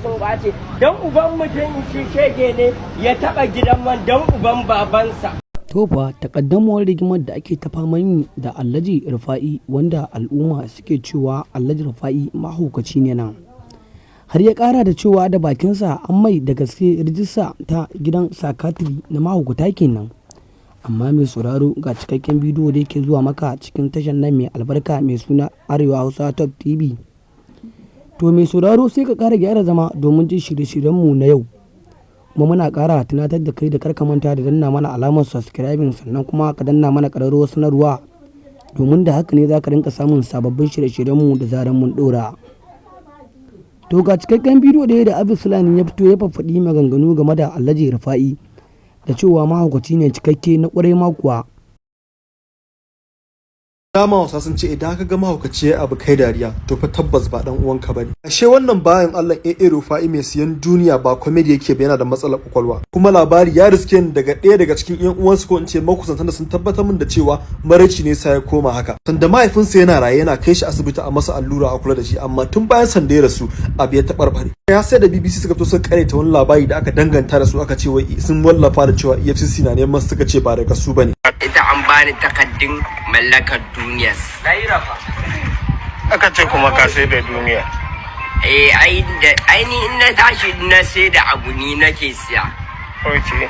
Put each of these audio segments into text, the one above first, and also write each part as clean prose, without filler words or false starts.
sun kwace don uban mutum shi shege ne ya taɓa gidan man don uban babansa. To fa takaddamar rigimar da ake ta faman da Alhaji Rufa'i wanda al'umma suke cewa Alhaji Rufa'i mahaukaci ne nan. Har ya kara da cewa da bakinsa an mai da gaske rijista ta gidan sakatiri na mahaukata kenan. Amma mai sauraro ga cikakken bidiyo da yake zuwa maka cikin tashar nan mai albarka mai suna Arewa Hausa Top TV. To mai sauraro sai ka kara gyara zama domin jin shirye-shiryenmu na yau. Kuma muna ƙara tunatar da kai da karka manta da danna mana alamar subscribing sannan kuma ka danna mana ƙararrawar sanarwa domin da haka ne za ka rinka samun sababbin shirye-shiryenmu da zaran mun ɗora. To ga cikakken bidiyo da da Abis Fulani ya fito ya faffaɗi maganganu game da Alhaji Rufa'i da cewa mahaukaci ne cikakke na ƙwarai ma kuwa. Dama Hausa sun ce idan ka ga mahaukaci abu kai dariya to fa tabbas ba dan uwanka bane. Ashe wannan bayan Allah AA Rufa'i mai siyan duniya ba comedy yake ba, yana da matsalar kwakwalwa. Kuma labari ya riske ni daga ɗaya daga cikin ƴan uwansu ko in ce makusantan da sun tabbatar min da cewa maraici ne sai ya koma haka. Sanda mahaifinsa yana raye yana kai shi asibiti a masa allura a kula da shi amma tun bayan sanda ya rasu abu ya taɓarɓare. Ya sai da BBC suka fito suka karanta wani labari da aka danganta da su aka ce wai sun wallafa da cewa EFCC na neman suka ce ba daga su bane. Ita an bani takaddun mallakar duniya. Aka ce kuma ka sai da duniya. Aini in na tashi na sai da abu ni nake siya. Okay.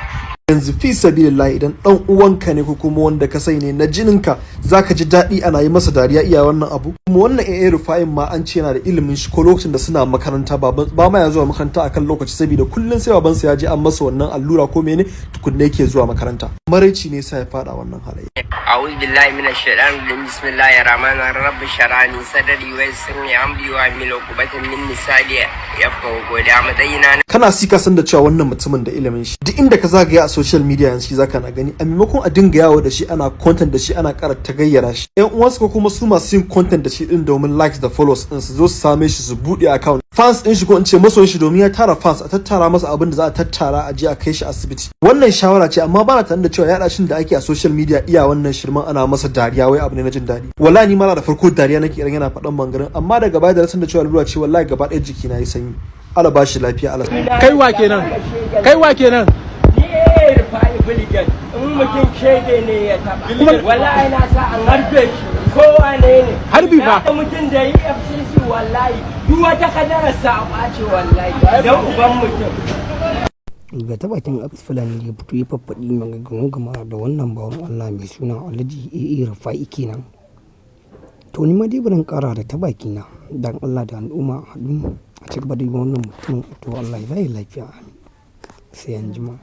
Yanzu fi sabilillahi idan dan uwanka ne ko kuma wanda ka sai ne na jininka zaka ji daɗi ana yi masa dariya iya wannan abu. Kuma wannan AA Rufa'in ma an ce yana da ilimin shi ko lokacin da suna makaranta ba ma ya zuwa makaranta akan lokaci saboda kullun sai babansa ya je an masa wannan allura ko mene tukunne yake zuwa makaranta. Maraici ne sai ya fada wannan halayya. A'udhu billahi minash shaitanir rajim. Bismillahir rahmanir rahim. Rabbi shrahli sadri wa yassir li amri wa hlul 'uqdatam min lisani yafqahu qawli. Amadayina kana ka san da cewa wannan mutumin da ilimin shi duk inda ka zagaya a social media yanzu zaka na gani a maimakon a dinga yawo da shi ana content da shi ana ƙara tagayyara shi. Ƴan uwansu ko kuma su masu yin content da shi din domin likes da follows din su zo su same shi su buɗe account fans din shi ko in ce masoyin shi domin ya tara fans a tattara masa abin da za a tattara a je a kai shi asibiti. Wannan shawara ce amma bana tare da cewa yaɗa shin da ake a social media iya wannan shirman ana masa dariya wai abu ne na jin daɗi. Wallahi ni ma da farko dariya nake idan yana faɗan bangaren amma daga baya da rasan da cewa lura ce wallahi gaba ɗaya jiki na yi sanyi. Allah ba shi lafiya Allah. Kai wa kenan? Kai wa kenan? Ni Rufa'i Biligan in mutum shege ne ya taɓa. Wallahi na sa an harbe shi kowa ne. Harbi ba. Na mutum da yi FCC wallahi duk wata kadararsa a ɓace wallahi don uban mutum. Ga ta bakin Abis Fulani ya fito ya faffaɗi maganganu game da wannan bawan Allah mai suna Alhaji AA Rufa'i kenan. To ni ma dai barin ƙara da ta bakina dan Allah da al'umma haɗu a cigaba da wannan mutum to Allah ya yi lafiya sai an jima.